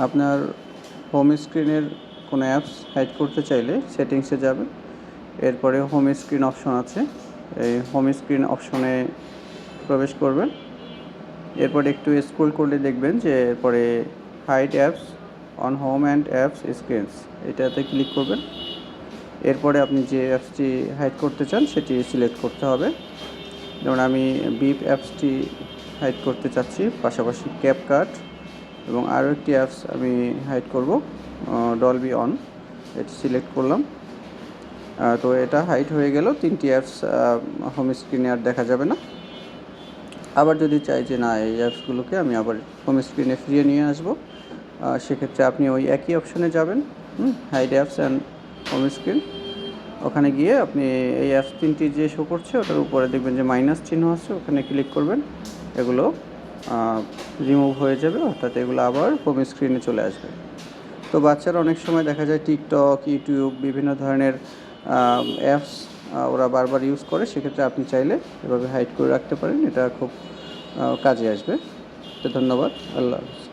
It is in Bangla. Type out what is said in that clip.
আপনার হোম স্ক্রিনের কোনো অ্যাপস হাইড করতে চাইলে সেটিংসে যাবেন, এরপরে হোম স্ক্রিন অপশন আছে, এই হোম স্ক্রিন অপশনে প্রবেশ করবেন। এরপরে একটু স্ক্রল করলে দেখবেন যে এরপরে hide apps on home and apps screens, এটাতে ক্লিক করবেন। এরপরে আপনি যে অ্যাপসটি হাইড করতে চান সেটি সিলেক্ট করতে হবে। যেমন আমি বিপ অ্যাপসটি হাইড করতে চাচ্ছি, পাশাপাশি ক্যাপকাট এবং আরও একটি অ্যাপস আমি হাইড করব, ডলবি অন, এটি সিলেক্ট করলাম। তো এটা হাইড হয়ে গেল, 3টি অ্যাপস হোম স্ক্রিনে আর দেখা যাবে না। আবার যদি চাই যে না, এই অ্যাপসগুলোকে আমি আবার হোম স্ক্রিনে ফিরিয়ে নিয়ে আসবো, সেক্ষেত্রে আপনি ওই একই অপশনে যাবেন, hide apps and home screen. ওখানে গিয়ে আপনি এই অ্যাপস 3টি যে শো করছে ওটার উপরে দেখবেন যে মাইনাস চিহ্ন আছে, ওখানে ক্লিক করবেন। এগুলো রিমুভ হয়ে যাবে, অর্থাৎ এগুলো আবার হোম স্ক্রিনে চলে আসবে। তো বাচ্চারা অনেক সময় দেখা যায় টিকটক, ইউটিউব, বিভিন্ন ধরনের অ্যাপস ওরা বারবার ইউজ করে, সেক্ষেত্রে আপনি চাইলে এভাবে হাইড করে রাখতে পারেন, এটা খুব কাজে আসবে। তো ধন্যবাদ, আল্লাহ হাফেজ।